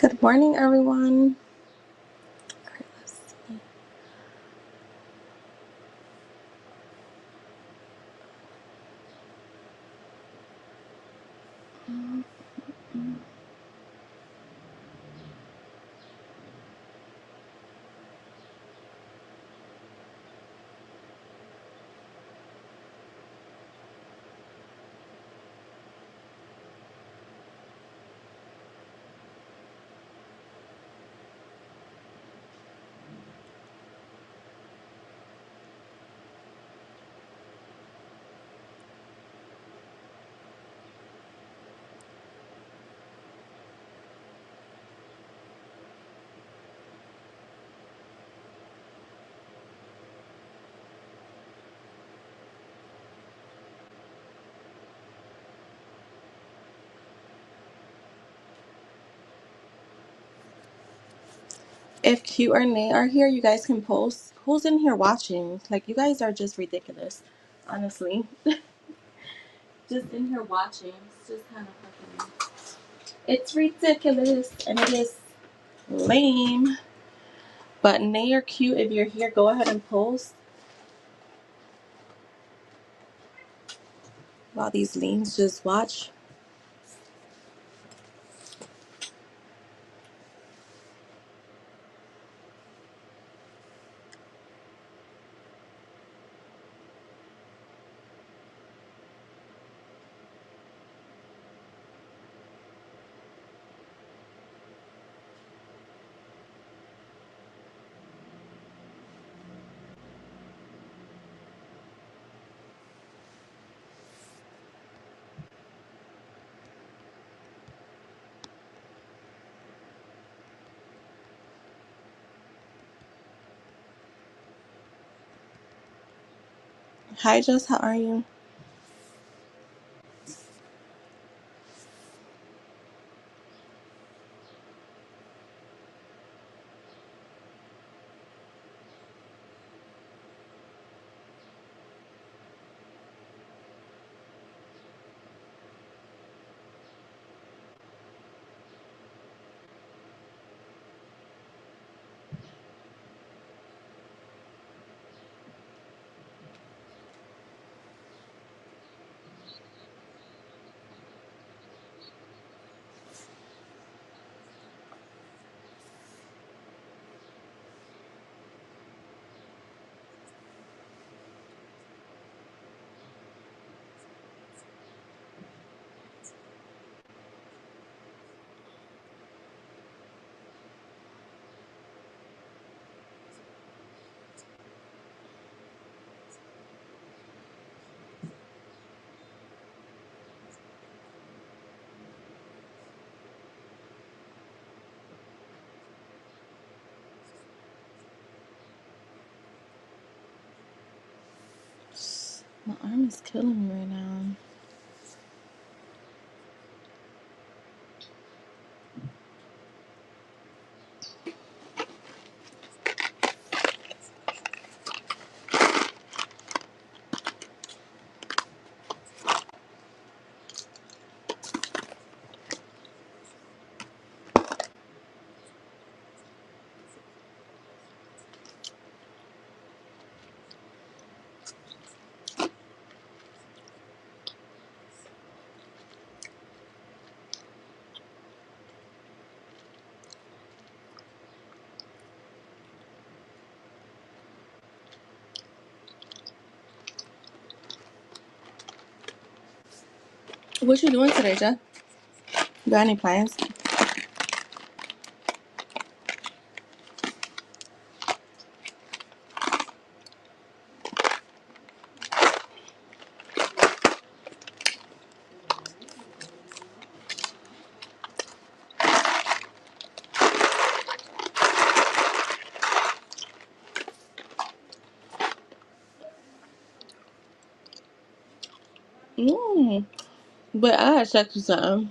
Good morning, everyone. All right, let's see. If Q or Nay are here, you guys can post who's in here watching. Like, you guys are just ridiculous, honestly. Just in here watching. It's just kind of fucking. It's ridiculous and it is lame. But Nay or Q, if you're here, go ahead and post. While these lames just watch. Hi, Jess. How are you? My arm is killing me right now. What you doing today, Jeff? You got any plans? But I had checked you something.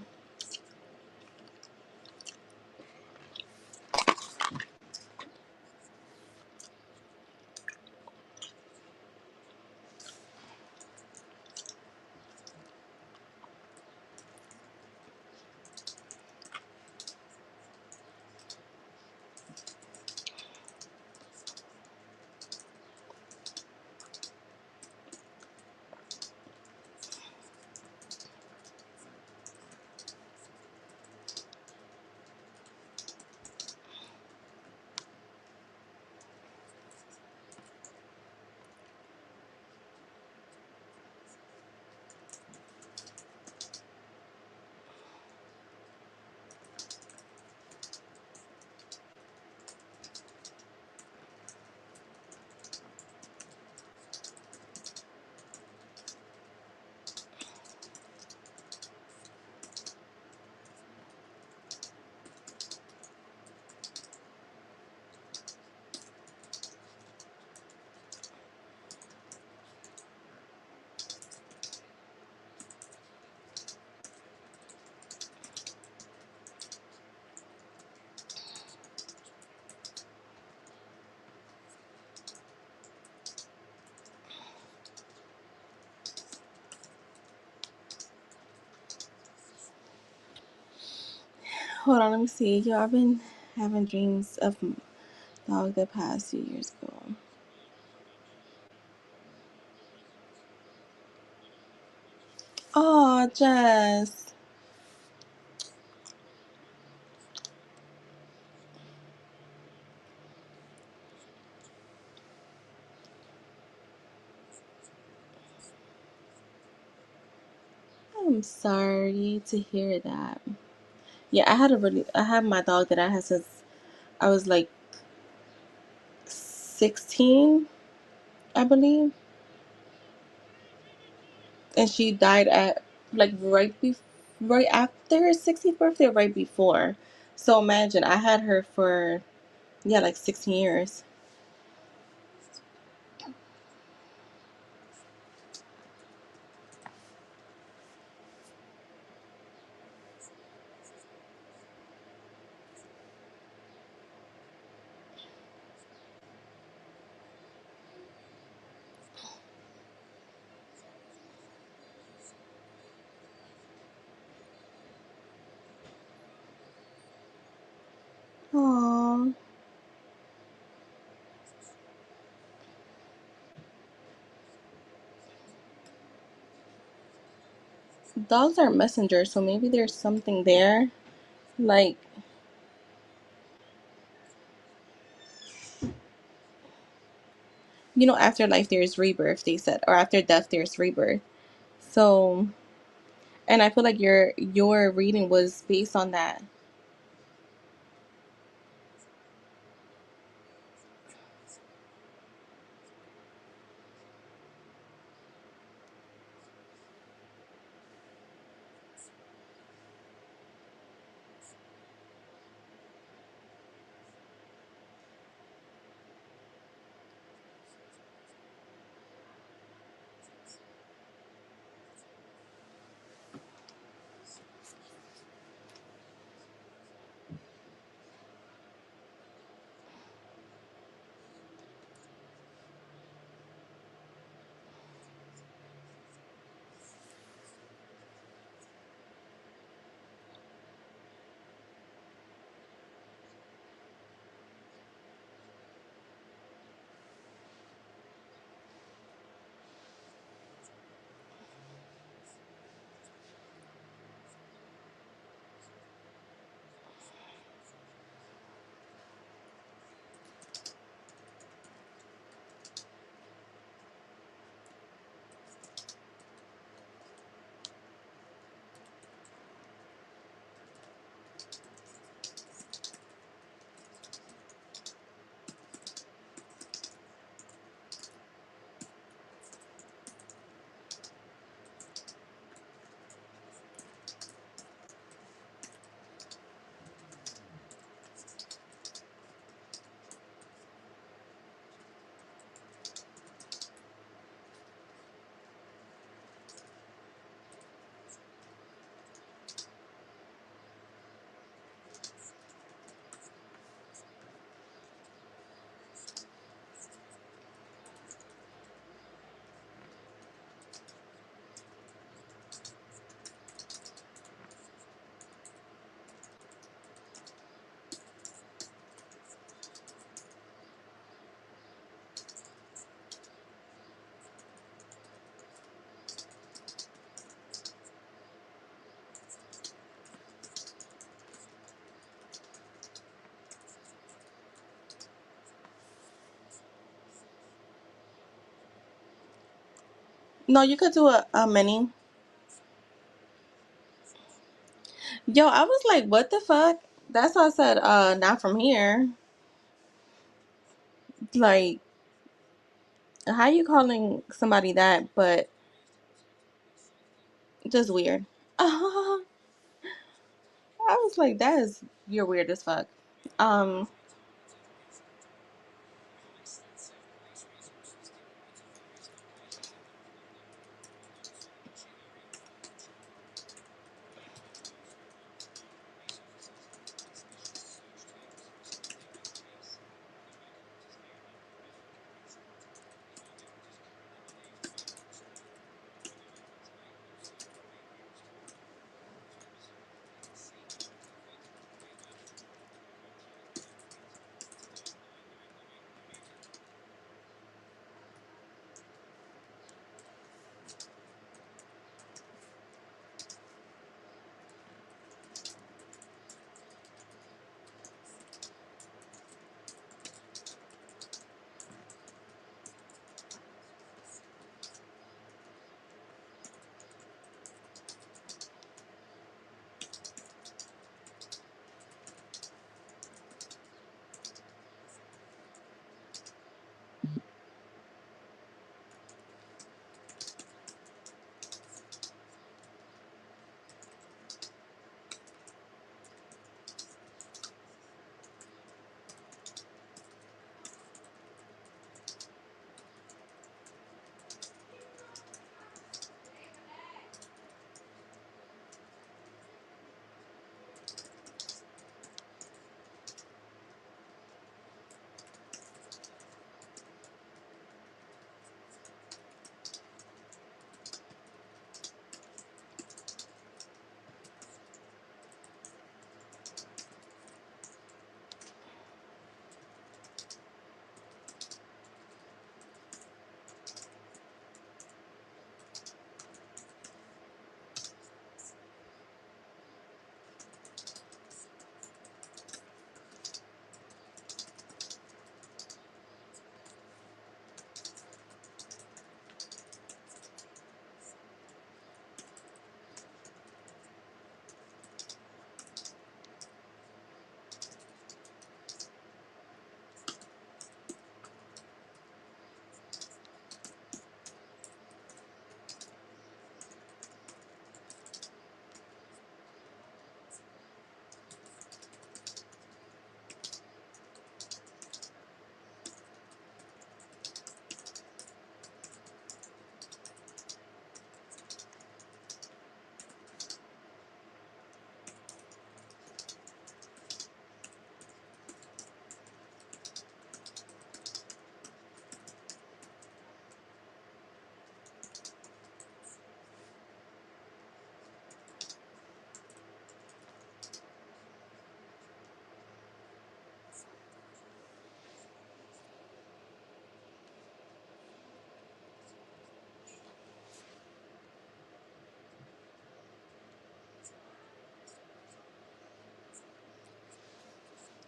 Hold on, let me see. Yo, I've been having dreams of dog that passed 2 years ago. Oh, Jess. I'm sorry to hear that. Yeah, I had my dog that I had since I was like 16, I believe. And she died at like right after her 60th birthday, or right before. So imagine I had her for, yeah, like 16 years. Aww. Dogs are messengers, so maybe there's something there. Like, after life there's rebirth, they said, or after death there's rebirth. So, and I feel like your reading was based on that. No, you could do a mini. Yo, I was like, what the fuck? That's why I said, not from here. Like, how you calling somebody that, but just weird. I was like, you're weird as fuck. Um,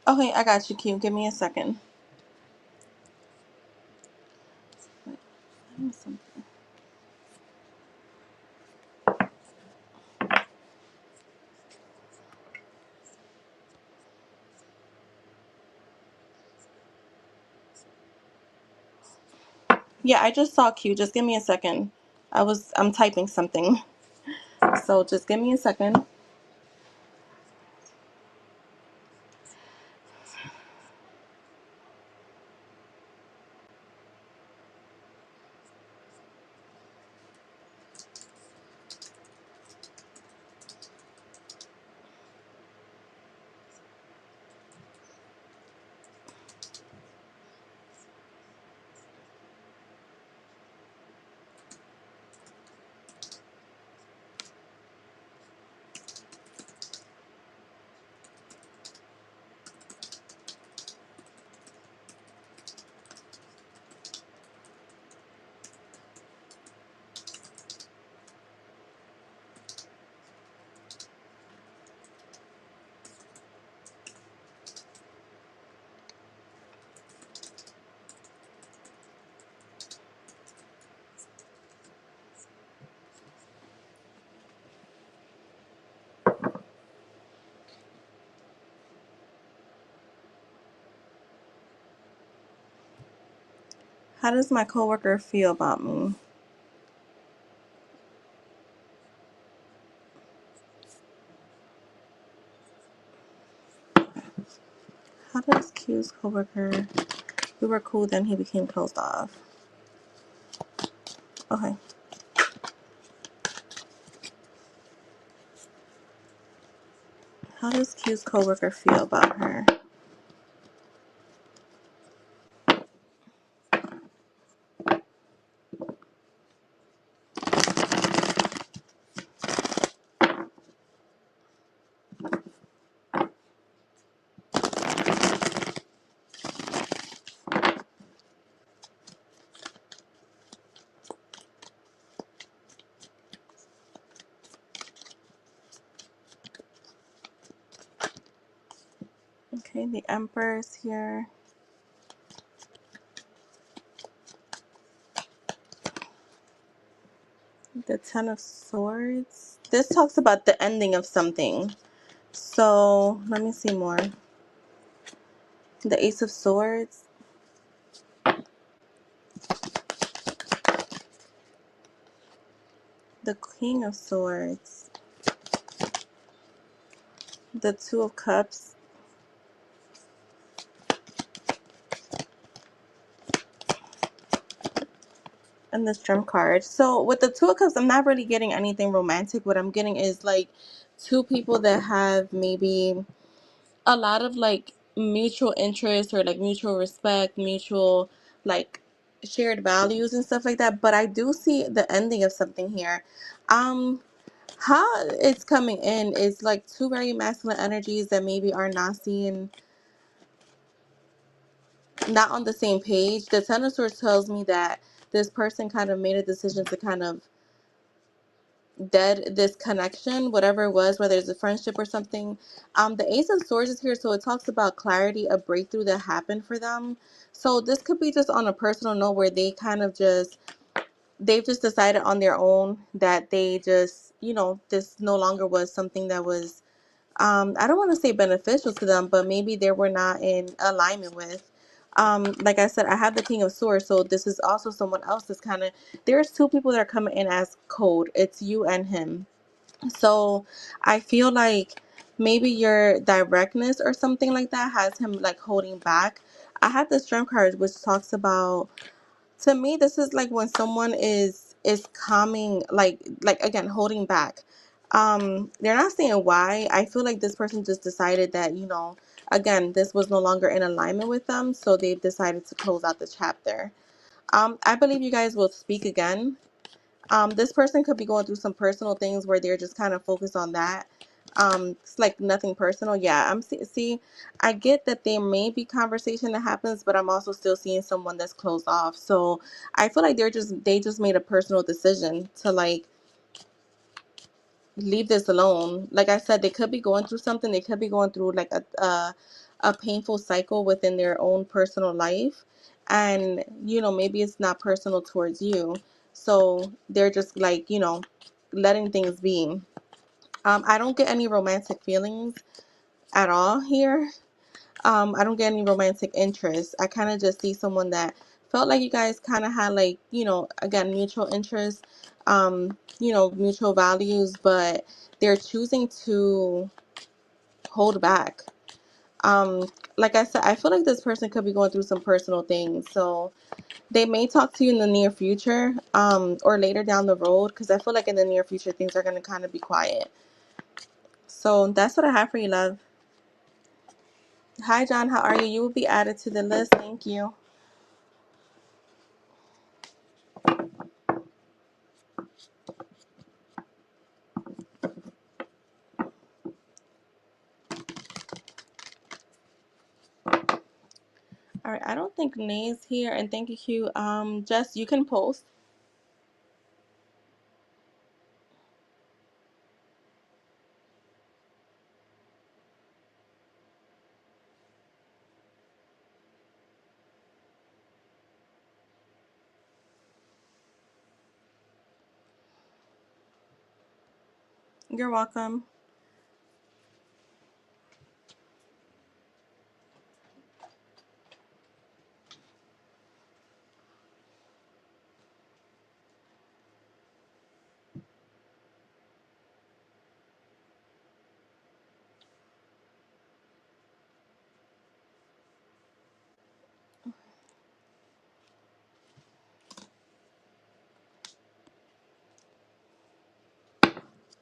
Okay, I got you, Q. Give me a second. Wait, something. Yeah, I just saw Q. Just give me a second. I'm typing something. So just give me a second. How does my coworker feel about me? How does Q's coworker? We were cool, then he became closed off. Okay. How does Q's coworker feel about her? Okay, the Emperor's here. The Ten of Swords. This talks about the ending of something. So let me see more. The Ace of Swords. The King of Swords. The Two of Cups. And the Strength card. So with the Two of Cups, I'm not really getting anything romantic. What I'm getting is like two people that have maybe a lot of like mutual interest or like mutual respect, mutual like shared values and stuff like that. But I do see the ending of something here. How it's coming in is like two very masculine energies that maybe are not on the same page. The Ten of Swords tells me that this person kind of made a decision to kind of dead this connection, whatever it was, whether it's a friendship or something. The Ace of Swords is here, so it talks about clarity, a breakthrough that happened for them. So this could be just on a personal note where they kind of just they've just decided on their own that they just, this no longer was something that was I don't want to say beneficial to them, but maybe they were not in alignment with. Like I said, I have the King of Swords, so this is also someone else that's kind of, there's two people that are coming in as code. It's you and him. So I feel like maybe your directness or something like that has him like holding back. I have the Strength card, which talks about, to me, this is like when someone is calming, like again, holding back. They're not saying why. I feel like this person just decided that, again, this was no longer in alignment with them, so they've decided to close out the chapter. I believe you guys will speak again. This person could be going through some personal things where they're just kind of focused on that. It's like nothing personal. Yeah, see, I get that there may be conversation that happens, but I'm also still seeing someone that's closed off. So I feel like they just made a personal decision to like leave this alone. Like I said, they could be going through something. They could be going through like a painful cycle within their own personal life, and maybe it's not personal towards you, so they're just like letting things be. I don't get any romantic feelings at all here. I don't get any romantic interest. I kind of just see someone that felt like you guys kind of had like, again, mutual interests, mutual values, but they're choosing to hold back. Um, like I said, I feel like this person could be going through some personal things. So they may talk to you in the near future, or later down the road, because I feel like in the near future, things are going to kind of be quiet. So that's what I have for you, love. Hi, John. How are you? You will be added to the list. Thank you. All right, I don't think Nay's here, and thank you, Hugh. Jess, you can post. You're welcome.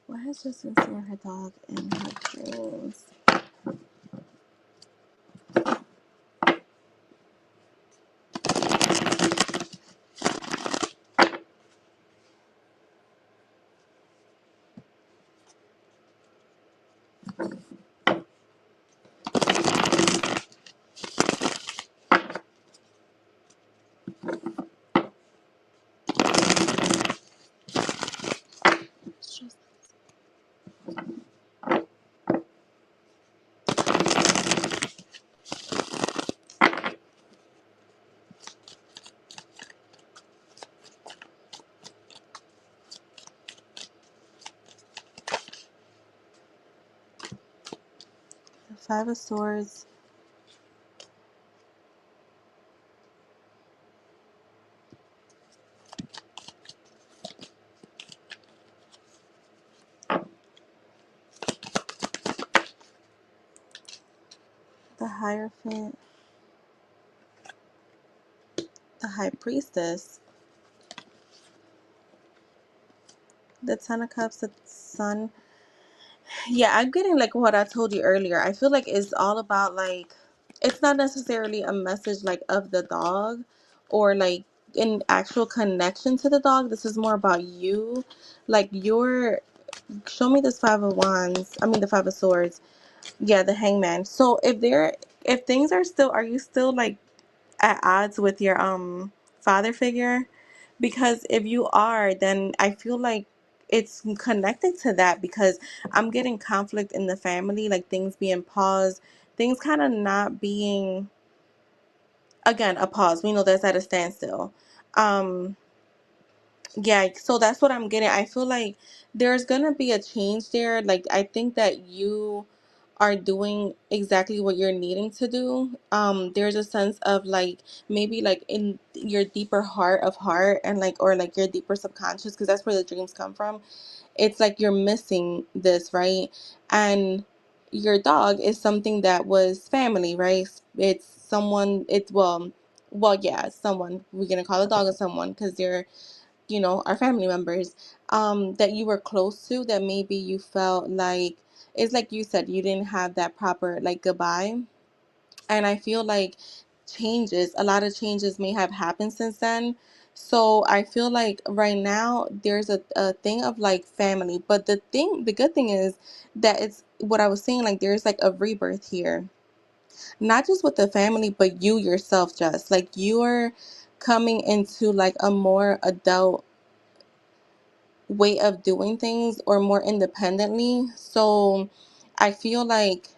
Why has Jess been seeing her dog in her dreams? It's just the Five of Swords, the Hierophant, the High Priestess, the Ten of Cups, the Sun. Yeah, I'm getting like what I told you earlier. I feel like it's all about like, it's not necessarily a message like of the dog or like an actual connection to the dog. This is more about you. Like your show me this Five of Wands. I mean the Five of Swords. Yeah, the Hangman. So if things are still, are you still like at odds with your father figure? Because if you are, then I feel like it's connected to that, because I'm getting conflict in the family, like things being paused, things kind of not being, again, a pause. We know that's at a standstill. Um yeah, so that's what I'm getting. I feel like there's gonna be a change there. Like I think that you are doing exactly what you're needing to do. There's a sense of like maybe like in your deeper heart of heart, and like, or like your deeper subconscious, because that's where the dreams come from. It's like you're missing this, right? And your dog is something that was family, right? It's someone. It's well, yeah, someone. We're gonna call a dog a someone because they're our family members, that you were close to, that maybe you felt like, it's like you said, you didn't have that proper like goodbye. And I feel like a lot of changes may have happened since then. So I feel like right now there's a thing of like family, but the good thing is that it's what I was saying, like there's like a rebirth here, not just with the family, but you yourself, just like you're coming into like a more adult way of doing things, or more independently. So I feel like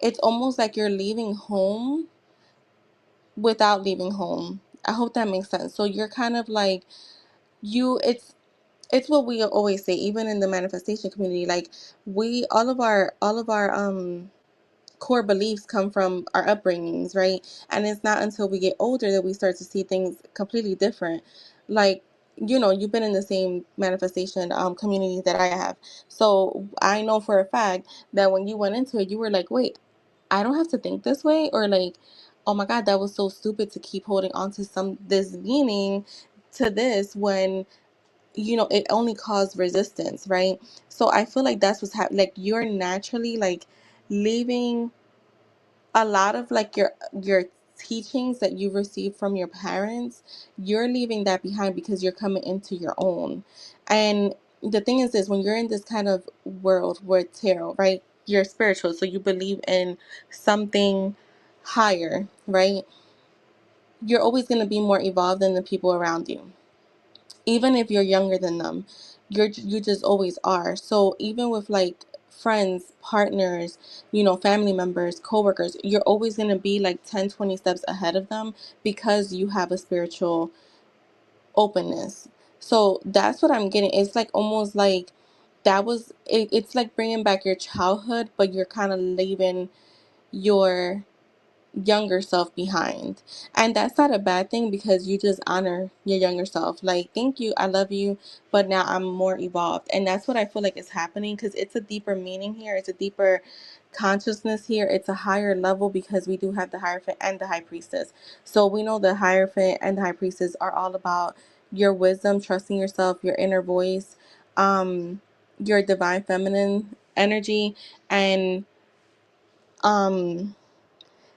it's almost like you're leaving home without leaving home. I hope that makes sense. So you're kind of like, it's what we always say, even in the manifestation community, like we all of our core beliefs come from our upbringings, right? And it's not until we get older that we start to see things completely different. Like, you've been in the same manifestation community that I have. So I know for a fact that when you went into it, you were like, wait, I don't have to think this way, or like, oh my God, that was so stupid to keep holding on to this meaning to this when it only caused resistance, right? So I feel like that's what's happening. Like you're naturally like leaving a lot of like your teachings that you received from your parents. You're leaving that behind because you're coming into your own. And the thing is this, when you're in this kind of world where tarot, right? You're spiritual, so you believe in something higher, right? You're always going to be more evolved than the people around you, even if you're younger than them. You just always are. So even with like friends, partners, family members, coworkers, you're always going to be like 10, 20 steps ahead of them because you have a spiritual openness. So that's what I'm getting. It's like almost like it's like bringing back your childhood, but you're kind of leaving your younger self behind. And that's not a bad thing because you just honor your younger self. Like, thank you, I love you, but now I'm more evolved. And that's what I feel like is happening because it's a deeper meaning here. It's a deeper consciousness here. It's a higher level because we do have the Hierophant and the High Priestess. So we know the Hierophant and the High Priestess are all about your wisdom, trusting yourself, your inner voice, your divine feminine energy, and um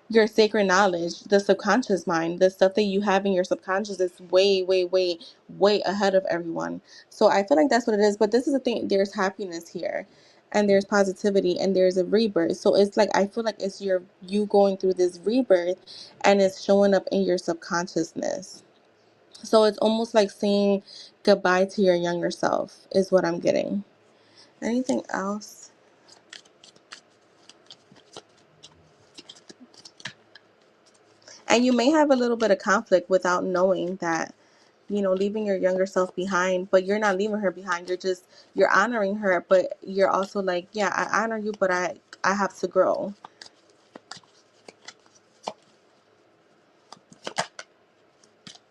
your sacred knowledge, the subconscious mind, the stuff that you have in your subconscious is way, way, way, way ahead of everyone. So I feel like that's what it is. But this is the thing, there's happiness here and there's positivity and there's a rebirth. So it's like I feel like it's you going through this rebirth and it's showing up in your subconsciousness. So it's almost like saying goodbye to your younger self is what I'm getting. Anything else? And you may have a little bit of conflict without knowing that, leaving your younger self behind, but you're not leaving her behind. You're honoring her, but you're also like, yeah, I honor you, but I have to grow.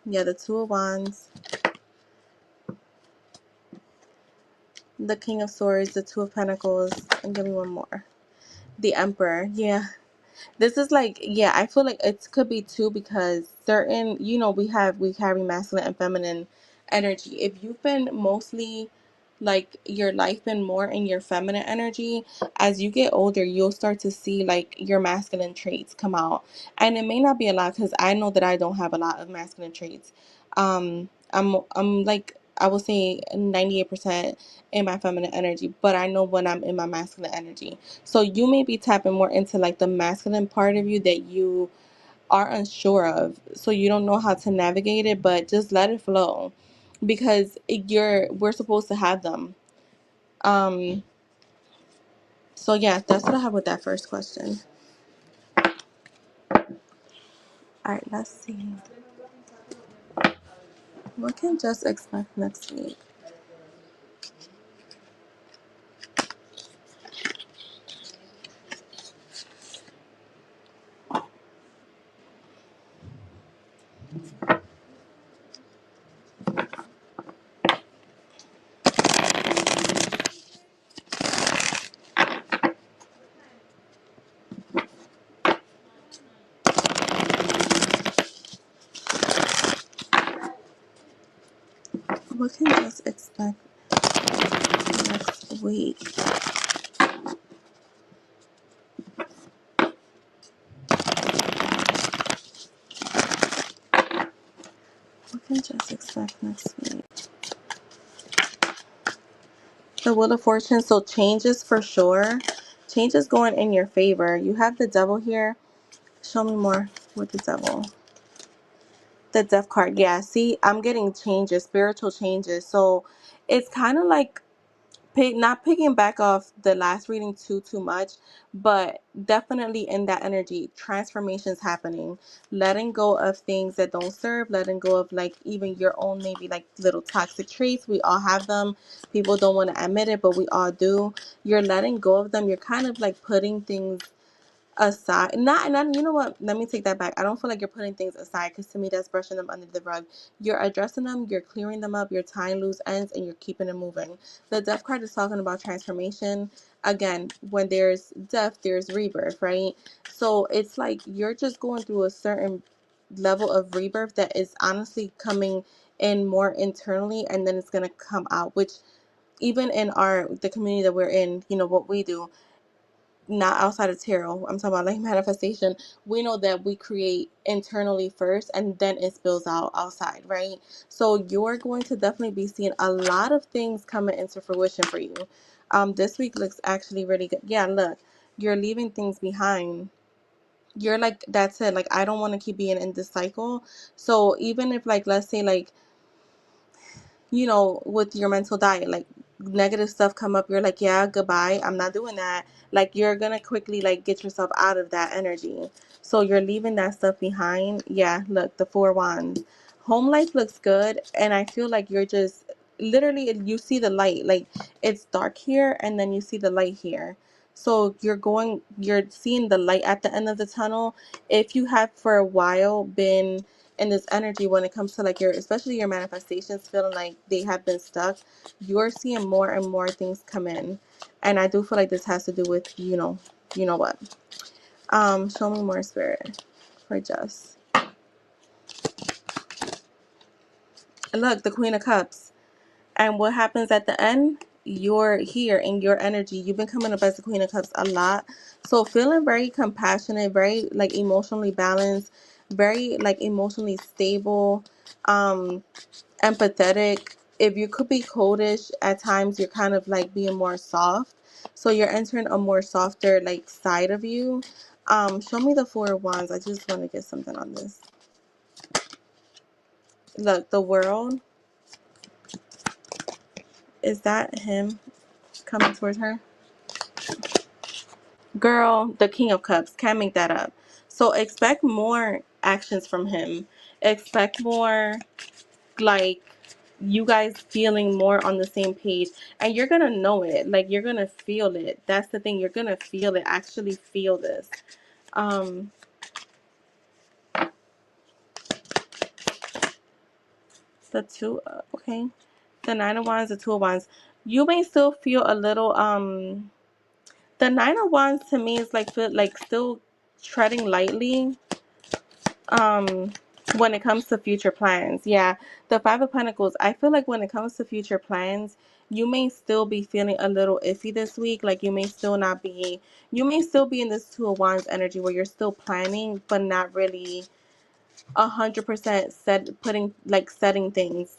Yeah, the Two of Wands, the King of Swords, the Two of Pentacles, and give me one more. The Emperor. Yeah. This is like, yeah, I feel like it could be two because certain, we carry masculine and feminine energy. If you've been mostly like your life been more in your feminine energy, as you get older, you'll start to see like your masculine traits come out. And it may not be a lot because I know that I don't have a lot of masculine traits. I'm like, I would say 98% in my feminine energy, but I know when I'm in my masculine energy. So you may be tapping more into like the masculine part of you that you are unsure of. So you don't know how to navigate it, but just let it flow because we're supposed to have them. Um, so yeah, that's what I have with that first question. All right, let's see. What can just expect next week? What can just expect next week? What can just expect next week? The Wheel of Fortune. So changes for sure. Changes going in your favor. You have the Devil here. Show me more with the Devil. The Death card. Yeah, see, I'm getting changes, spiritual changes. So it's kind of like not picking back off the last reading too much, but definitely in that energy, transformations happening, letting go of things that don't serve, letting go of like even your own maybe like little toxic traits. We all have them. People don't want to admit it, but we all do. You're letting go of them. You're kind of like putting things aside. Not, you know what, let me take that back. I don't feel like you're putting things aside, because to me that's brushing them under the rug. You're addressing them, you're clearing them up, you're tying loose ends, and you're keeping it moving. The death card is talking about transformation. Again, when there's death, there's rebirth, right? So it's like you're just going through a certain level of rebirth that is honestly coming in more internally, and then it's going to come out, which even in the community that we're in, what we do, not outside of tarot, I'm talking about like manifestation. We know that we create internally first, and then it spills out outside, right? So you're going to definitely be seeing a lot of things coming into fruition for you. This week looks actually really good. Yeah, look, you're leaving things behind. You're like, that's it. Like, I don't want to keep being in this cycle. So even if, like, let's say like, with your mental diet, like negative stuff come up, you're like, yeah, goodbye, I'm not doing that. Like, you're gonna quickly like get yourself out of that energy. So you're leaving that stuff behind. Yeah, look, the 4 wands. Home life looks good, and I feel like you're just literally, you see the light. Like, it's dark here, and then you see the light here. So you're seeing the light at the end of the tunnel. If you have for a while been in this energy, when it comes to like especially your manifestations, feeling like they have been stuck, you're seeing more and more things come in. And I do feel like this has to do with, what. Show me more, spirit, for just. Look, the Queen of Cups. And what happens at the end? You're here in your energy. You've been coming up as the Queen of Cups a lot. So feeling very compassionate, very like emotionally balanced, very like emotionally stable, empathetic. If you could be coldish at times, you're kind of like being more soft. So you're entering a more softer like side of you. Show me the 4 wands. I just want to get something on this. Look, the World. Is that him coming towards her? Girl, the King of Cups. Can't make that up. So expect more actions from him. Expect more, like, you guys feeling more on the same page. And you're going to know it. Like, you're going to feel it. That's the thing. You're going to feel it. Actually feel this. Um, the two, okay. The 9 of Wands, the 2 of Wands. You may still feel a little, the 9 of Wands to me is like, feel like still treading lightly. Um, when it comes to future plans, yeah, the 5 of Pentacles, I feel like when it comes to future plans, you may still be feeling a little iffy this week. Like, you may still be in this 2 of Wands energy where you're still planning, but not really 100% setting things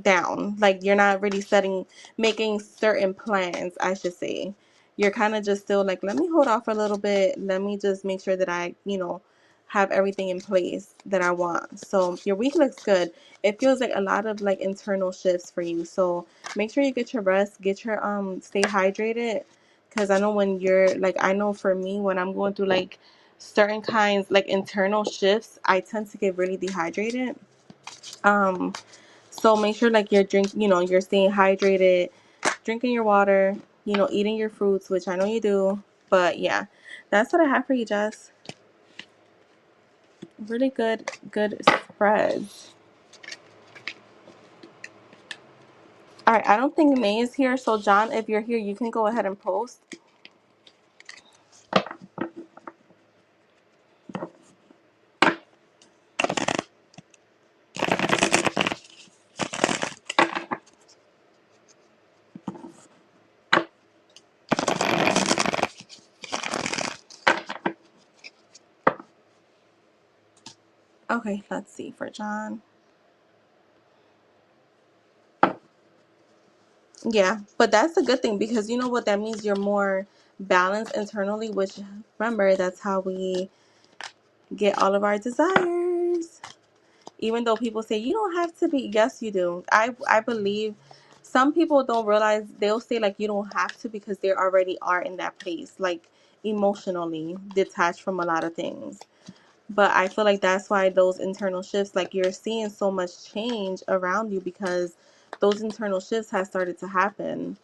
down. Like, you're not really making certain plans, I should say. You're kind of just still like, let me hold off a little bit. Let me just make sure that I, have everything in place that I want. So your week looks good. It feels like a lot of like internal shifts for you. So make sure you get your rest, stay hydrated. Cause I know when you're like, I know for me, when I'm going through like certain kinds, like internal shifts, I tend to get really dehydrated. Um, so make sure like you're staying hydrated, drinking your water, eating your fruits, which I know you do. But yeah, that's what I have for you, Jess. Really good spreads. All right, I don't think May is here. So John, if you're here, you can go ahead and post. Okay, let's see for John. Yeah, but that's a good thing, because you know what that means? You're more balanced internally, which, remember, that's how we get all of our desires. Even though people say you don't have to be, yes, you do. I believe some people don't realize, they'll say like you don't have to because they already are in that place, like emotionally detached from a lot of things. But I feel like that's why those internal shifts, like you're seeing so much change around you, because those internal shifts have started to happen,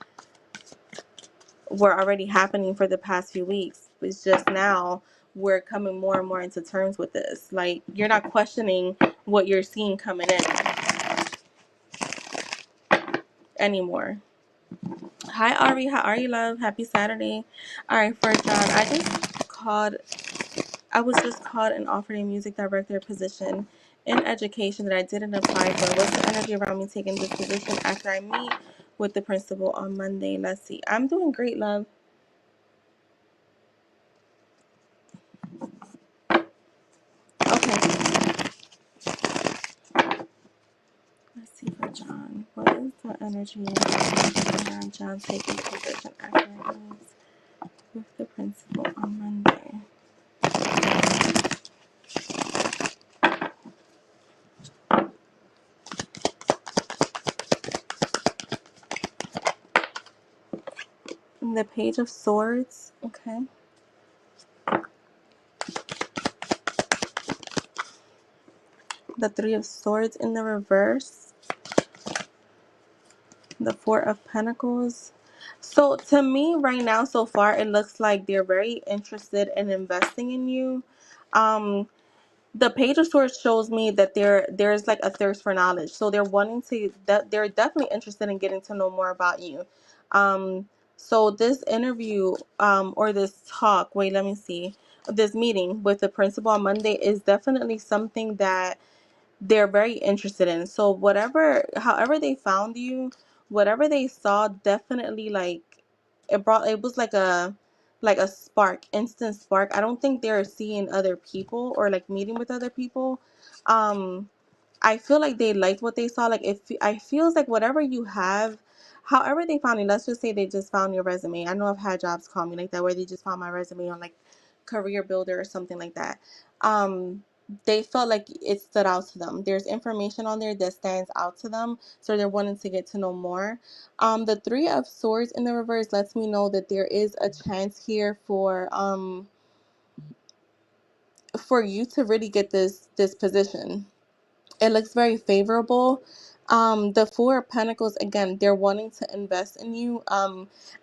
were already happening for the past few weeks. It's just now we're coming more and more into terms with this. Like, you're not questioning what you're seeing coming in anymore. Hi, Ari. How are you, love? Happy Saturday. All right, for John, I was just called and offered a music director position in education that I didn't apply for. What's the energy around me taking this position after I meet with the principal on Monday? Let's see. I'm doing great, love. Okay. Let's see for John. What is the energy around John taking position after I meet with the principal on Monday? The Page of Swords. Okay. The Three of Swords in the reverse. The Four of Pentacles. So to me right now, so far, it looks like they're very interested in investing in you. Um, the Page of Swords shows me that there's like a thirst for knowledge. So they're wanting to, that they're definitely interested in getting to know more about you. Um, so this interview, or this talk, wait, let me see. This meeting with the principal on Monday is definitely something that they're very interested in. So however they found you, whatever they saw, definitely like it was like a spark, instant spark. I don't think they're seeing other people or like meeting with other people. Um, I feel like they liked what they saw. Like, if I feels like whatever you have, however they found you. Let's just say they just found your resume. I know I've had jobs call me like that where they just found my resume on like Career Builder or something like that. They felt like it stood out to them. There's information on there that stands out to them, so they're wanting to get to know more. The Three of Swords in the reverse lets me know that there is a chance here for you to really get this position. It looks very favorable. The Four of Pentacles, again, they're wanting to invest in you,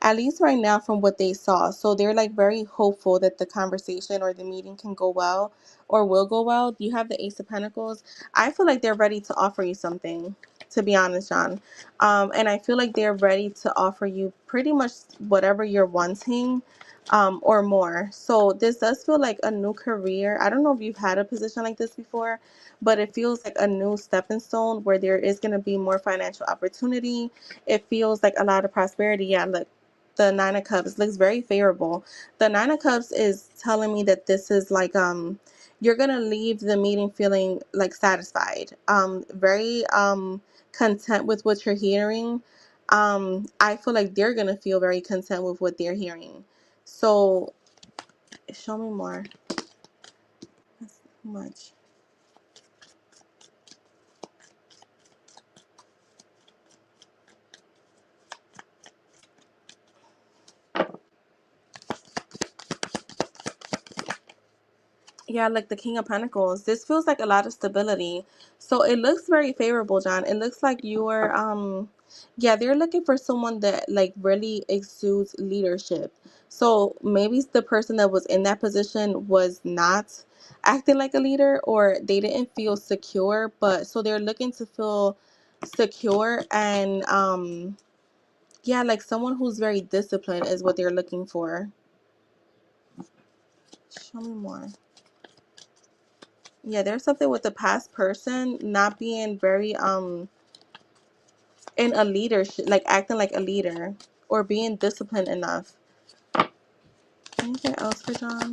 at least right now from what they saw. So they're like very hopeful that the conversation or the meeting can go well or will go well. You have the Ace of Pentacles. I feel like they're ready to offer you something, to be honest, John. And I feel like they're ready to offer you pretty much whatever you're wanting, or more. So this does feel like a new career. I don't know if you've had a position like this before, but it feels like a new stepping stone where there is going to be more financial opportunity. It feels like a lot of prosperity. Yeah, look, the Nine of Cups looks very favorable. The Nine of Cups is telling me that this is like you're going to leave the meeting feeling like satisfied, very content with what you're hearing. I feel like they're going to feel very content with what they're hearing. So show me more. That's too much. Yeah, like the King of Pentacles. This feels like a lot of stability. So it looks very favorable, John. It looks like you're yeah, they're looking for someone that like really exudes leadership. So maybe the person that was in that position was not acting like a leader, or they didn't feel secure, but so they're looking to feel secure, and yeah, like someone who's very disciplined is what they're looking for. Show me more. Yeah, there's something with the past person not being very in a leadership, like acting like a leader or being disciplined enough. Anything else for John?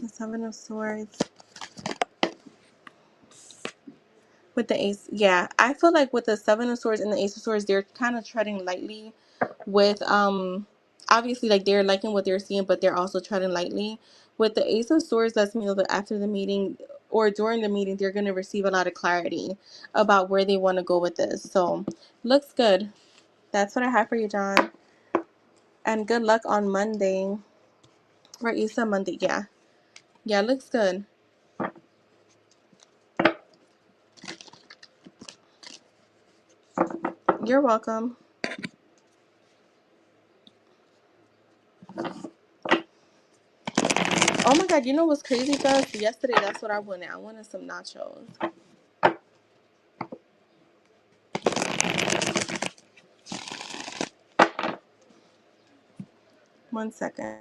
The Seven of Swords with the Ace. Yeah, I feel like with the Seven of Swords and the Ace of Swords, they're kind of treading lightly with obviously like they're liking what they're seeing, but they're also treading lightly. With the Ace of Swords, lets me know that after the meeting, or during the meeting, they're going to receive a lot of clarity about where they want to go with this. So, looks good. That's what I have for you, John. And good luck on Monday. Right, you said Monday. Yeah. Yeah, looks good. You're welcome. Oh my God, you know what's crazy, guys? Yesterday, that's what I wanted. I wanted some nachos. One second.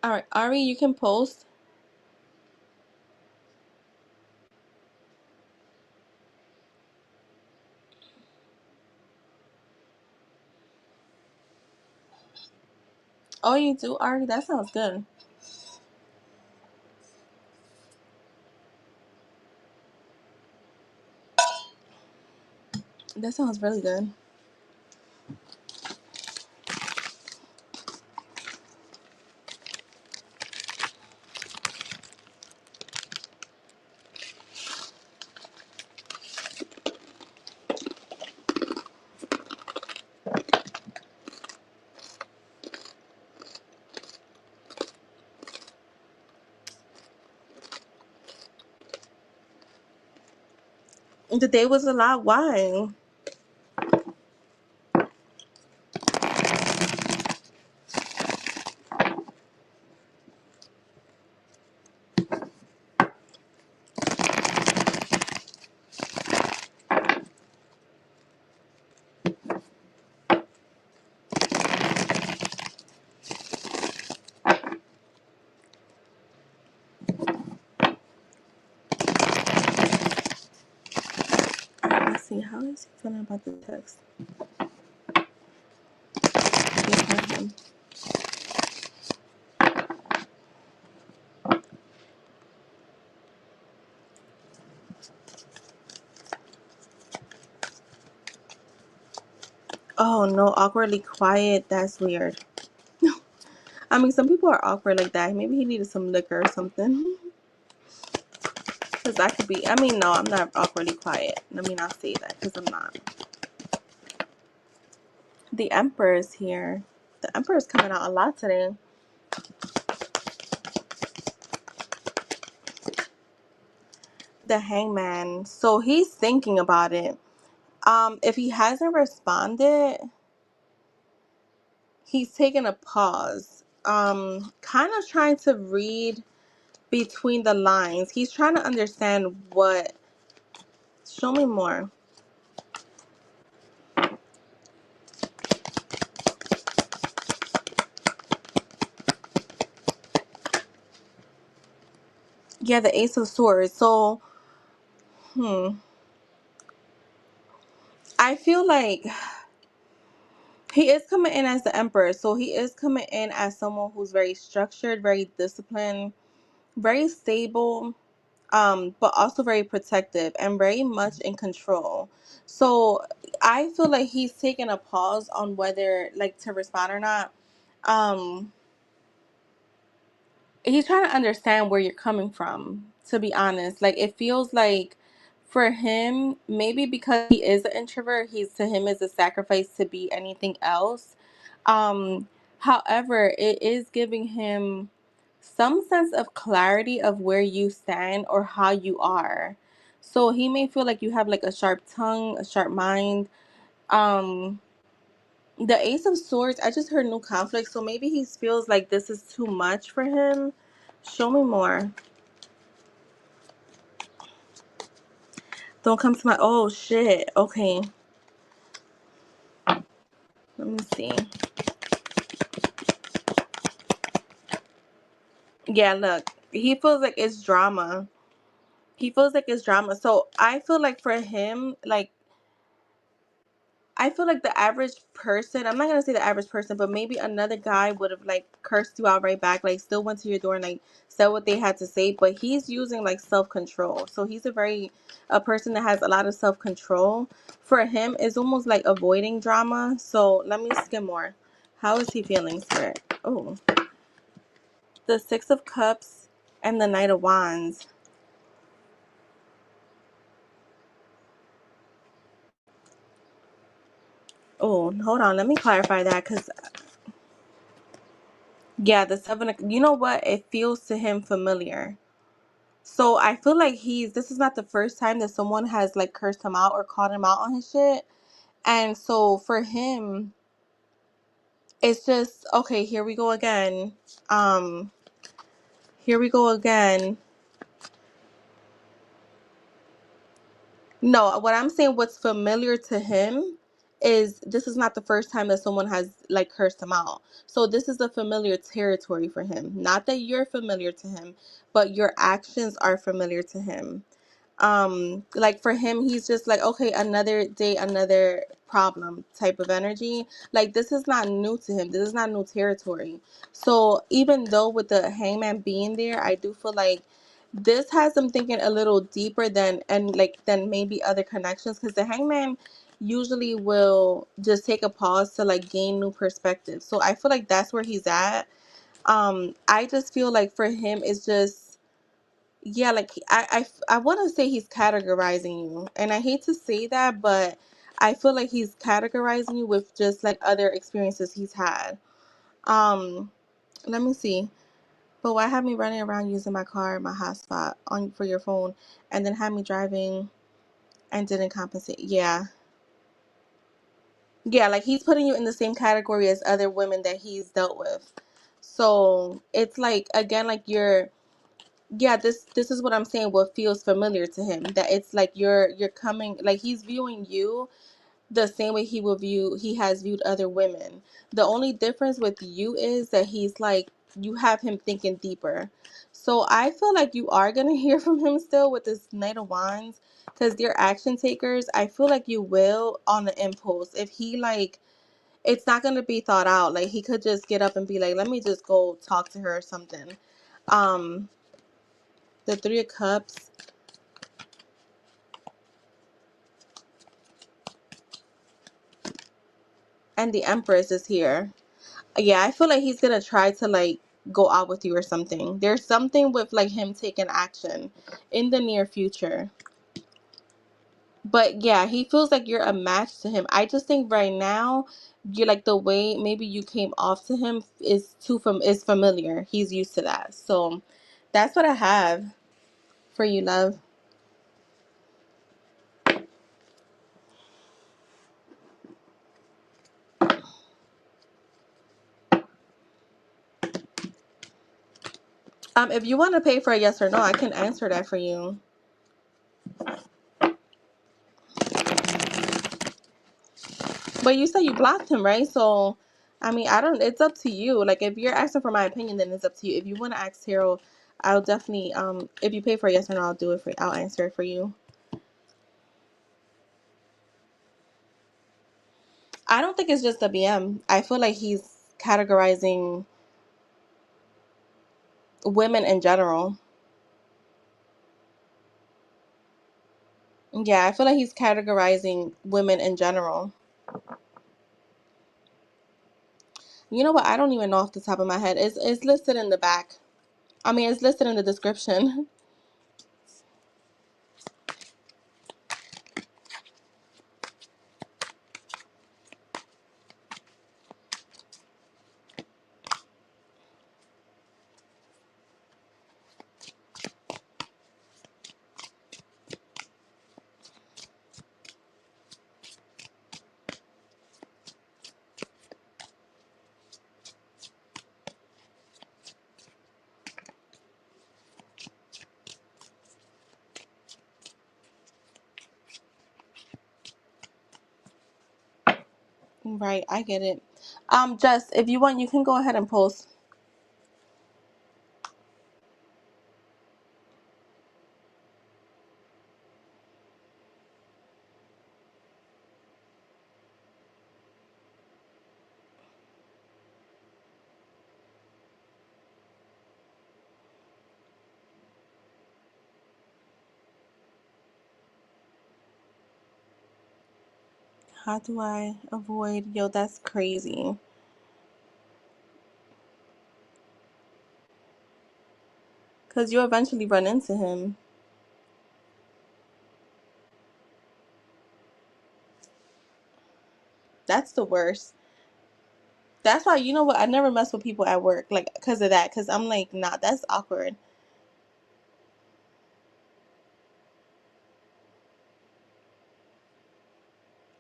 All right, Ari, you can post. Oh, you do, Ari? That sounds good. That sounds really good. The day was a lot. Why? All right, let's see. How is he feeling about the text? Him. Oh no, awkwardly quiet. That's weird. I mean, some people are awkward like that. Maybe he needed some liquor or something. Because that could be. I mean, no, I'm not awkwardly quiet. Let me not say that because I'm not. The Emperor is here. The Emperor is coming out a lot today. The Hangman. So he's thinking about it. If he hasn't responded, he's taking a pause. Kind of trying to read between the lines. He's trying to understand what. Show me more. Yeah, the Ace of Swords. So, I feel like he is coming in as the Emperor. So he is coming in as someone who's very structured, very disciplined, very stable, but also very protective and very much in control. So I feel like he's taking a pause on whether like to respond or not. Um, he's trying to understand where you're coming from, to be honest. Like, it feels like for him, maybe because he is an introvert, he's to him is a sacrifice to be anything else. Um, However, it is giving him some sense of clarity of where you stand or how you are. So he may feel like you have like a sharp tongue, a sharp mind. Um, the Ace of Swords, I just heard new conflict, so maybe he feels like this is too much for him. Show me more. Don't come to my... Oh, shit. Okay. Let me see. Yeah, look. He feels like it's drama. He feels like it's drama. So I feel like for him, like, I feel like the average person, I'm not gonna say the average person, but maybe another guy would have like cursed you out right back, like still went to your door and like said what they had to say, but he's using like self-control. So he's a person that has a lot of self-control. For him, it's almost like avoiding drama. So let me skim more. How is he feeling, Spirit? Oh, the Six of Cups and the Knight of Wands. Oh, hold on, let me clarify that, because yeah, the seven, you know what? It feels to him familiar. So I feel like this is not the first time that someone has like cursed him out or called him out on his shit. And so for him, it's just, okay, here we go again. Um, Here we go again. No, what I'm saying, what's familiar to him is this is not the first time that someone has like cursed him out. So this is a familiar territory for him. Not that you're familiar to him, but your actions are familiar to him. Like for him, he's just like, okay, another day, another problem type of energy. Like, this is not new to him, this is not new territory. So even though with the Hangman being there, I do feel like this has him thinking a little deeper than maybe other connections, because the Hangman usually will just take a pause to like gain new perspective. So I feel like that's where he's at. I just feel like for him it's just, yeah, like I want to say he's categorizing you, and I hate to say that, but I feel like he's categorizing you with just like other experiences he's had. Um, Let me see. But why have me running around using my car, my hotspot on for your phone, and then have me driving and didn't compensate? Yeah, yeah, like he's putting you in the same category as other women that he's dealt with. So it's like, again, like you're... Yeah, this is what I'm saying, what feels familiar to him, that it's like you're coming, like he's viewing you the same way he has viewed other women. The only difference with you is that he's like, you have him thinking deeper. So I feel like you are going to hear from him still with this Knight of Wands, because they're action takers. I feel like you will on the impulse. If he like, it's not going to be thought out, like he could just get up and be like, let me just go talk to her or something. um the Three of Cups and the Empress is here. Yeah, I feel like he's gonna try to like go out with you or something. There's something with like him taking action in the near future. But yeah, he feels like you're a match to him. I just think right now you're like, the way maybe you came off to him is familiar. He's used to that. So that's what I have for you, love. If you want to pay for a yes or no, I can answer that for you. But you said you blocked him, right? So, I mean, I don't. It's up to you. Like, if you're asking for my opinion, then it's up to you. If you want to ask Tarot, I'll definitely. If you pay for a yes or no, I'll do it for. I'll answer it for you. I don't think it's just a BM. I feel like he's categorizing women in general. Yeah, I feel like he's categorizing women in general. You know what? I don't even know off the top of my head. It's listed in the back. I mean, it's listed in the description. Right, I get it. Jess, if you want, you can go ahead and post. How do I avoid? Yo, that's crazy. Because you eventually run into him. That's the worst. That's why, you know what? I never mess with people at work, like, because of that. Because I'm like, nah, that's awkward.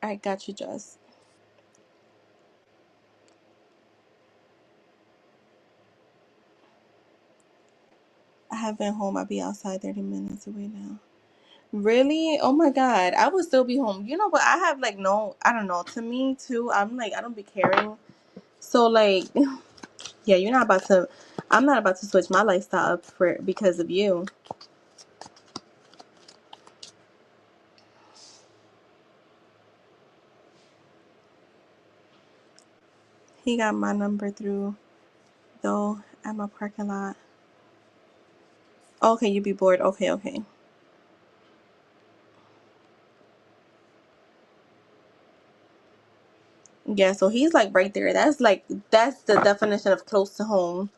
All right, got you, Jess. I have been home. I'll be outside 30 minutes away now. Really? Oh my God. I would still be home. You know what? I have like no, I don't know. To me too, I'm like, I don't be caring. So like, yeah, you're not about to, I'm not about to switch my lifestyle up for because of you. He got my number through though at my parking lot. Okay, you be bored. Okay, okay. Yeah, so he's like right there. That's the definition of close to home.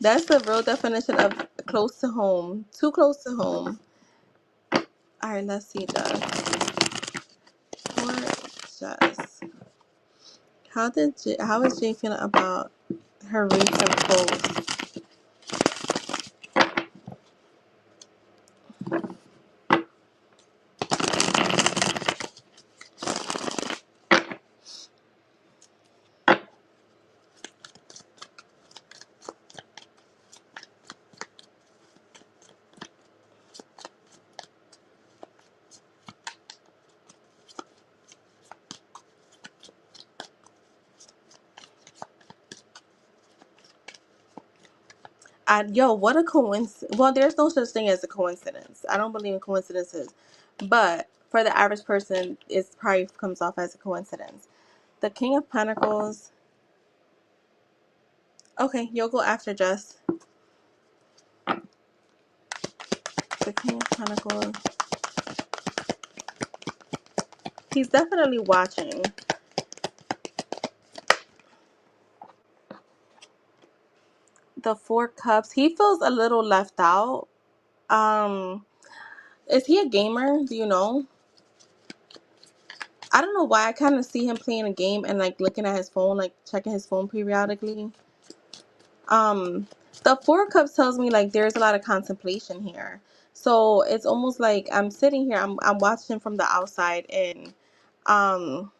That's the real definition of close to home. Too close to home. All right, let's see, Jess. Poor Jess. How is Jay feeling about her recent post? Yo, what a coincidence. Well, there's no such thing as a coincidence. I don't believe in coincidences. But for the average person, it probably comes off as a coincidence. The King of Pentacles. Okay, you'll go after Jess. The King of Pentacles. He's definitely watching. The Four Cups. He feels a little left out. Um, is he a gamer? Do you know? I don't know why I kind of see him playing a game and like looking at his phone, like checking his phone periodically. Um, the Four of Cups tells me like there's a lot of contemplation here. So it's almost like I'm sitting here, I'm watching from the outside, and um,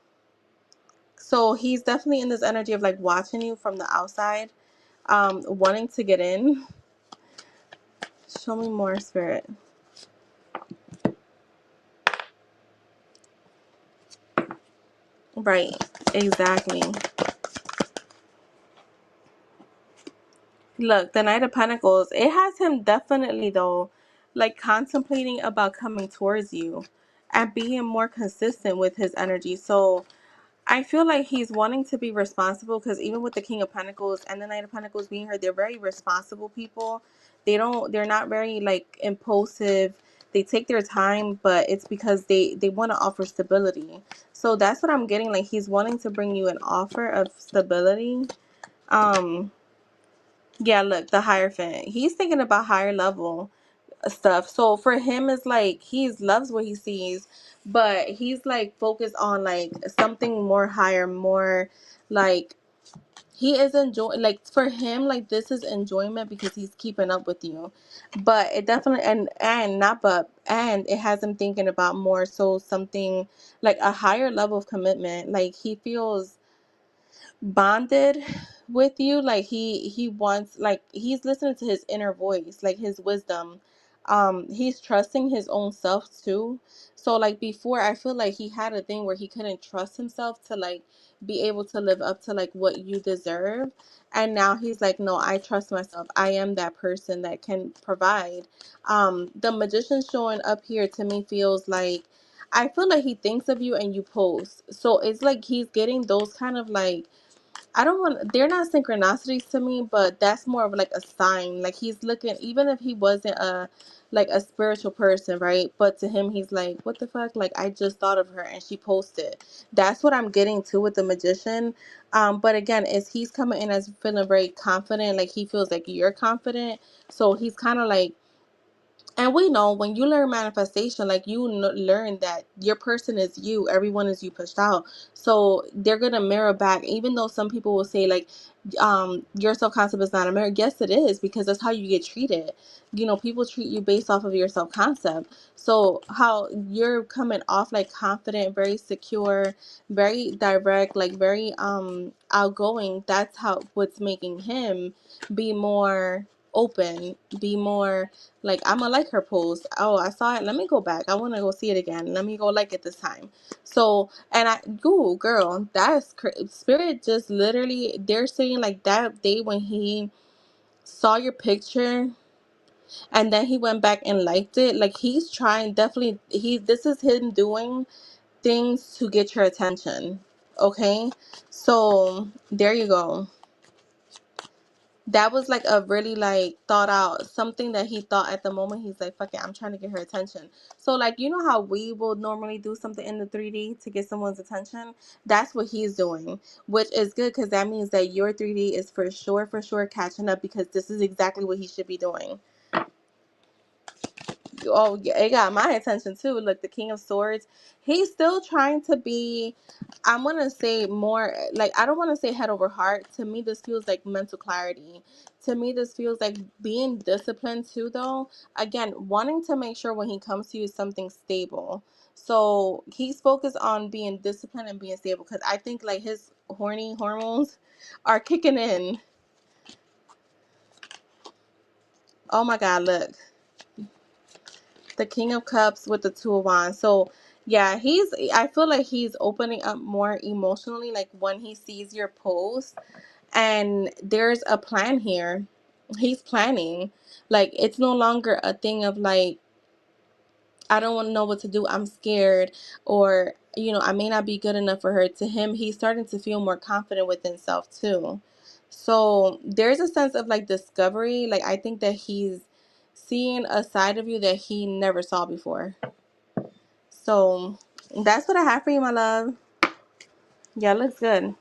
so he's definitely in this energy of like watching you from the outside, wanting to get in. Show me more, Spirit. Right, exactly. Look, the Knight of Pentacles, it has him definitely though, like contemplating about coming towards you and being more consistent with his energy. So I feel like he's wanting to be responsible because even with the King of Pentacles and the Knight of Pentacles being here, they're very responsible people. They're not very like impulsive. they take their time, but it's because they want to offer stability. So that's what I'm getting. Like, he's wanting to bring you an offer of stability. Um, yeah, look, the Hierophant. He's thinking about higher level stuff. So for him, it's like he loves what he sees, but he's like focused on like something more higher, more like he is enjoying. Like for him, like this is enjoyment because he's keeping up with you. But it definitely and not but and it has him thinking about more so something like a higher level of commitment. Like he feels bonded with you, like he wants, like he's listening to his inner voice, like his wisdom. He's trusting his own self too. So like before, I feel like he had a thing where he couldn't trust himself to like be able to live up to like what you deserve, and now he's like, no, I trust myself, I am that person that can provide. The Magician showing up here to me feels like, I feel like he thinks of you and you post, so it's like he's getting those kind of like, I don't want, they're not synchronicities to me, but that's more of like a sign. Like he's looking, even if he wasn't like a spiritual person, right? But to him, he's like, what the fuck? Like, I just thought of her and she posted. That's what I'm getting to with the Magician. But again, is he's coming in as feeling very confident, like he feels like you're confident. So he's kind of like, and we know when you learn manifestation, like you learn that your person is you, everyone is you pushed out. So they're gonna mirror back, even though some people will say like, your self concept is not a mirror. Yes, it is, because that's how you get treated. You know, people treat you based off of your self concept. So how you're coming off like confident, very secure, very direct, like very outgoing. That's how what's making him be more open, be more like, I'm gonna like her post. Oh, I saw it. Let me go back. I want to go see it again. Let me go like it this time. So, and ooh, girl, that's spirit. Just literally, they're saying like that day when he saw your picture and then he went back and liked it. Like he's trying. Definitely, this is him doing things to get your attention. Okay, so there you go. That was like a really like thought out something that he thought at the moment. He's like, fuck it, I'm trying to get her attention. So like, you know how we will normally do something in the 3D to get someone's attention? That's what he's doing, which is good because that means that your 3D is for sure catching up, because this is exactly what he should be doing. Oh yeah, it got my attention too. Look, the King of Swords, he's still trying to be, I'm gonna say more like, I don't want to say head over heart. To me, this feels like mental clarity. To me, this feels like being disciplined too, though. Again, wanting to make sure when he comes to you is something stable. So he's focused on being disciplined and being stable, because I think like his horny hormones are kicking in. Oh my God, look. The King of Cups with the Two of Wands. So yeah, I feel like he's opening up more emotionally, like when he sees your post, and there's a plan here. He's planning. Like it's no longer a thing of like, I don't want to know what to do, I'm scared, or I may not be good enough for her. To him, he's starting to feel more confident with himself too. So there's a sense of like discovery. Like I think that he's seeing a side of you that he never saw before. So that's what I have for you, my love. Yeah, it looks good.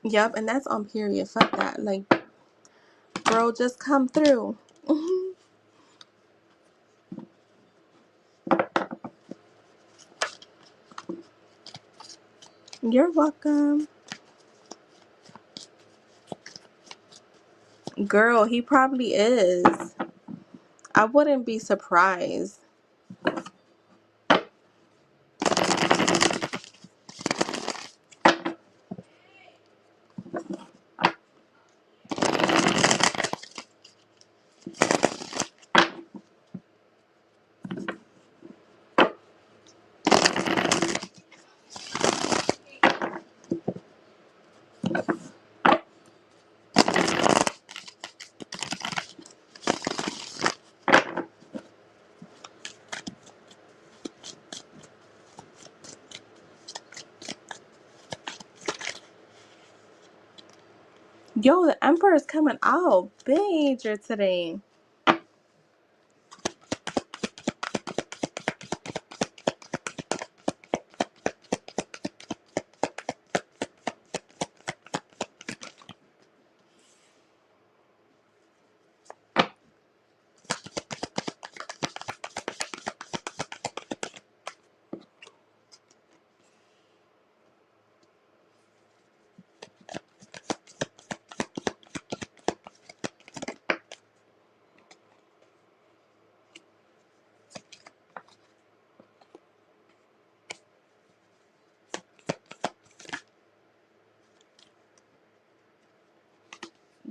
Yep, and that's on period. Fuck that. Like, bro, just come through. You're welcome. Girl, he probably is. I wouldn't be surprised. Yo, the Emperor is coming out major today.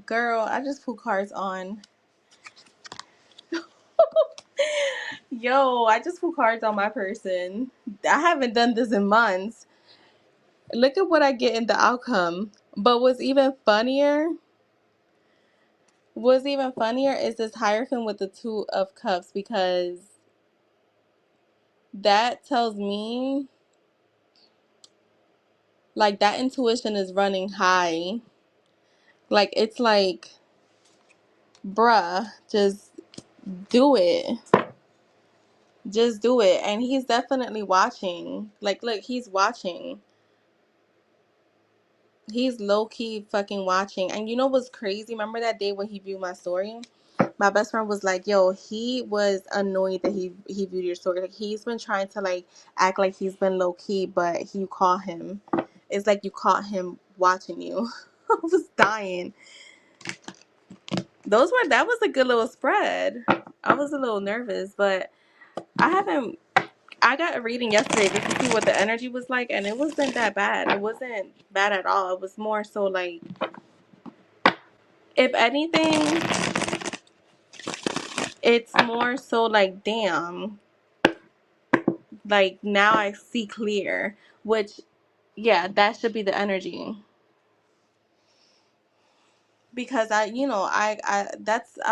Girl, I just put cards on. Yo, I just put cards on my person. I haven't done this in months. Look at what I get in the outcome. But what's even funnier is this Hierophant with the Two of Cups, because that tells me like that intuition is running high. Like it's like, bruh, just do it. Just do it. And he's definitely watching. Like, look, he's watching. He's low-key fucking watching. And you know what's crazy? Remember that day when he viewed my story? My best friend was like, yo, he was annoyed that he viewed your story. Like, he's been trying to, like, act like he's been low-key, but you caught him. It's like you caught him watching you. I was dying. That was a good little spread. I was a little nervous, but I got a reading yesterday just to see what the energy was like, and it wasn't that bad. It wasn't bad at all. It was more so like, if anything, it's more so like, damn, like now I see clear, which, yeah, that should be the energy. Because I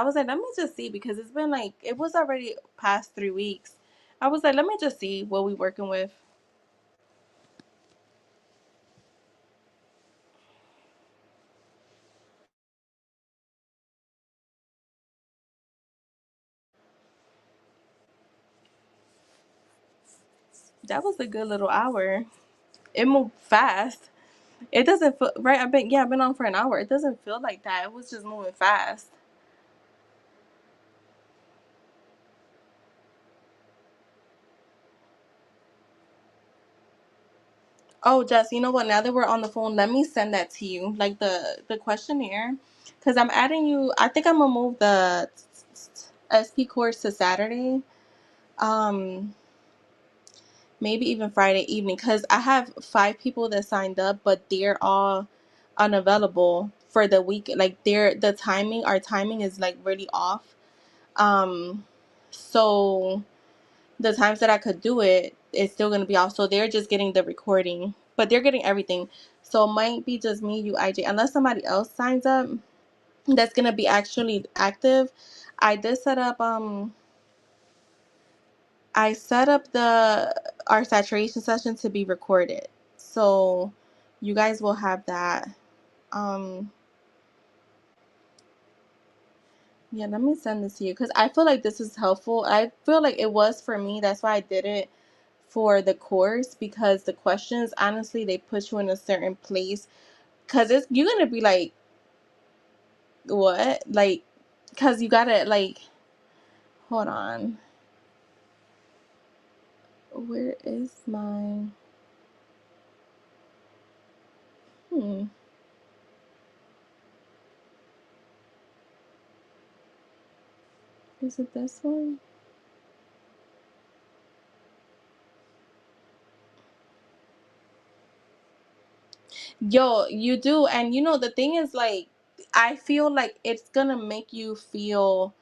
was like, let me just see, because it's been like, it was already past 3 weeks. I was like, let me just see what we working with. That was a good little hour. It moved fast. It doesn't feel right. I've been on for an hour. It doesn't feel like that. It was just moving fast. Oh, Jess, you know what? Now that we're on the phone, let me send that to you, like the questionnaire, because I'm adding you. I think I'm gonna move the SP course to Saturday, um, maybe even Friday evening, because I have 5 people that signed up, but they're all unavailable for the week. Like our timing is like really off. Um, so the times that I could do it, it's still gonna be off. So they're just getting the recording, but they're getting everything. So it might be just me, you, IJ, unless somebody else signs up that's gonna be actually active. I did set up I set up the our saturation session to be recorded. So you guys will have that. Um yeah, let me send this to you because I feel like this is helpful. I feel like it was for me. That's why I did it for the course, because the questions, honestly, they put you in a certain place, because it's you're gonna be like, what, like, because you gotta, like, hold on, where is my hmm is it this one? Yo, you do. And you know the thing is, like, I feel like it's gonna make you feel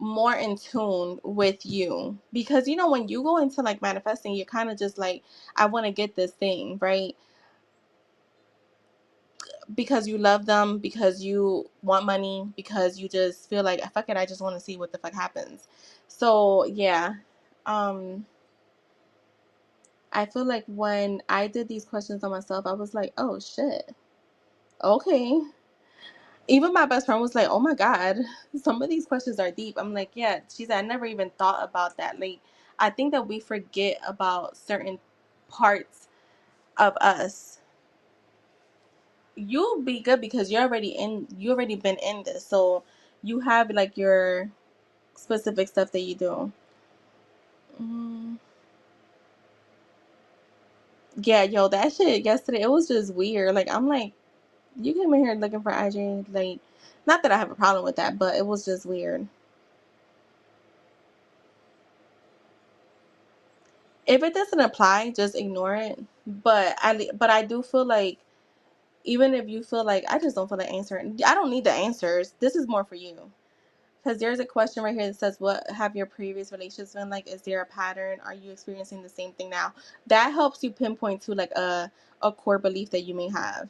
more in tune with you, because you know when you go into like manifesting, you're kind of just like, I want to get this thing, right? Because you love them, because you want money, because you just feel like, fuck it, I just want to see what the fuck happens. So yeah, um I feel like when I did these questions on myself, I was like, oh shit, Okay. Even my best friend was like, "Oh my god, some of these questions are deep." I'm like, "Yeah." She said, "I never even thought about that." Like, I think that we forget about certain parts of us. You'll be good because you already been in this, so you have like your specific stuff that you do. Mm, yeah, yo, that shit yesterday, it was just weird. Like, I'm like, you came in here looking for IJ, like, not that I have a problem with that, but it was just weird. If it doesn't apply, just ignore it. But I do feel like, even if you feel like, I just don't feel like answering, I don't need the answers. This is more for you. Because there's a question right here that says, "What have your previous relationships been like? Is there a pattern? Are you experiencing the same thing now?" That helps you pinpoint to like a core belief that you may have.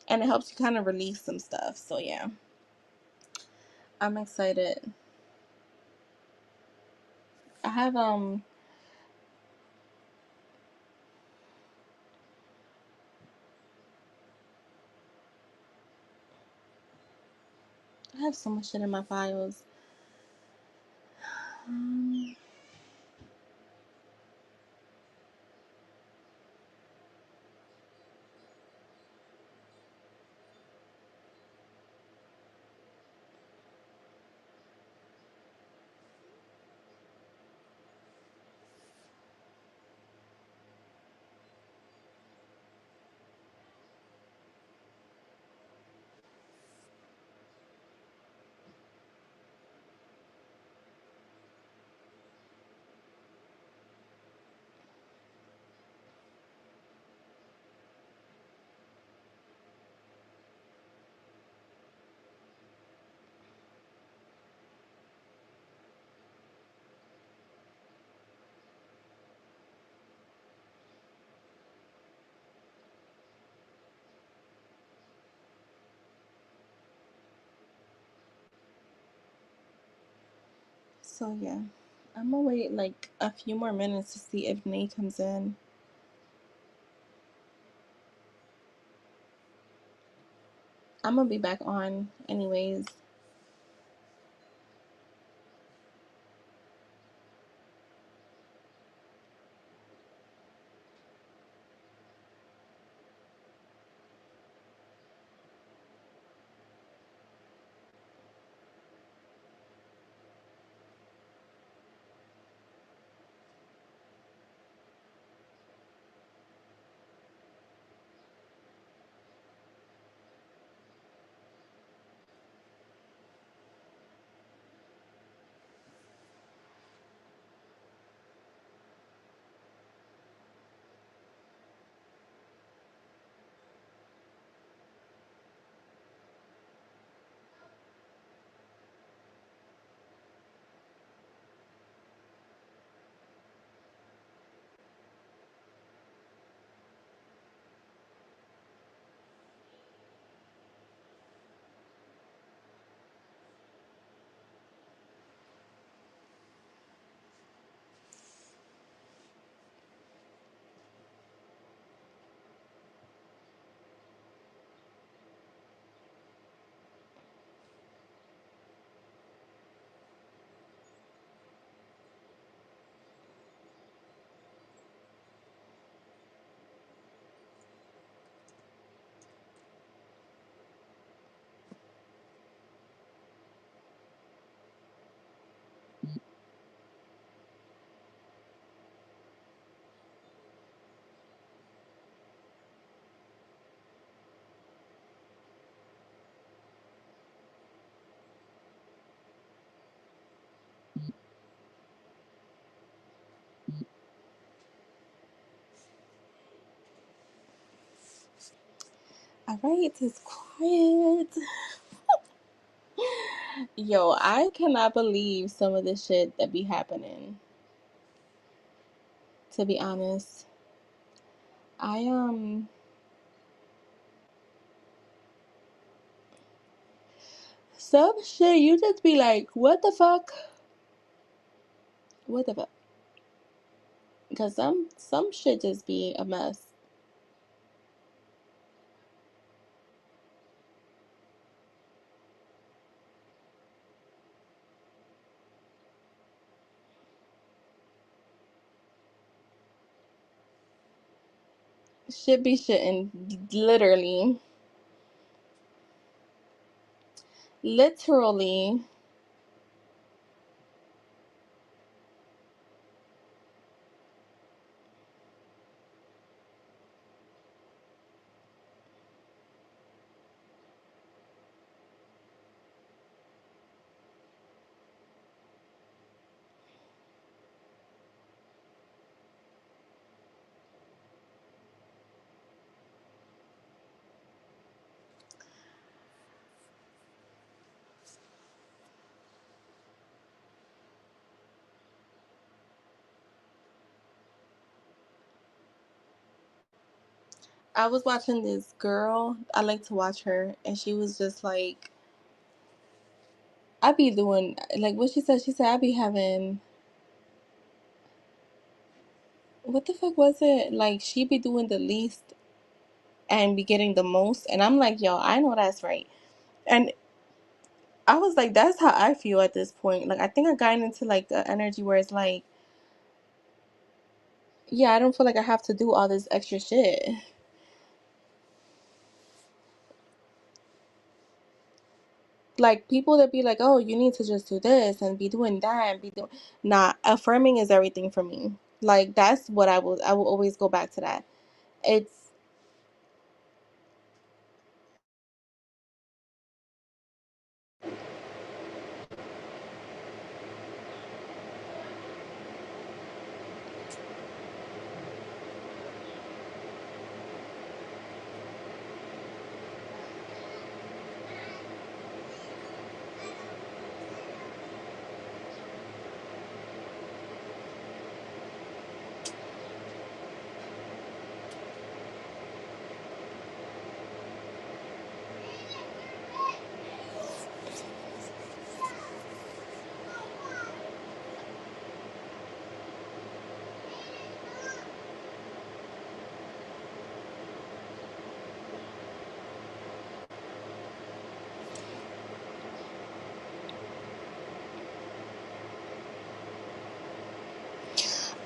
And it helps you kind of release some stuff. So yeah, I'm excited. I have I have so much shit in my files. Um, so yeah, I'm gonna wait like a few more minutes to see if Nate comes in. I'm gonna be back on anyways. All right, it's quiet. Yo, I cannot believe some of the shit that be happening to be honest. I some shit you just be like, what the fuck? What the fuck? Because some shit just be a mess. Shit be shitting, literally. Literally. I was watching this girl. I like to watch her, and she was just like, I be doing like what she said. She said I be having what the fuck was it? Like she be doing the least and be getting the most, and I'm like, yo, I know that's right. And I was like, that's how I feel at this point. Like I think I got into like the energy where it's like, yeah, I don't feel like I have to do all this extra shit. Like people that be like, oh, you need to just do this and be doing that and be doing. Nah, affirming is everything for me. Like that's what I will always go back to that. It's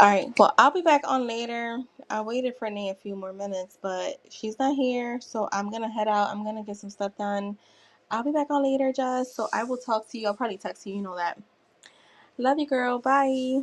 all right. Well, I'll be back on later. I waited for Nate a few more minutes, but she's not here, so I'm gonna head out. I'm gonna get some stuff done. I'll be back on later, Jess. So I will talk to you. I'll probably text you. You know that. Love you, girl. Bye.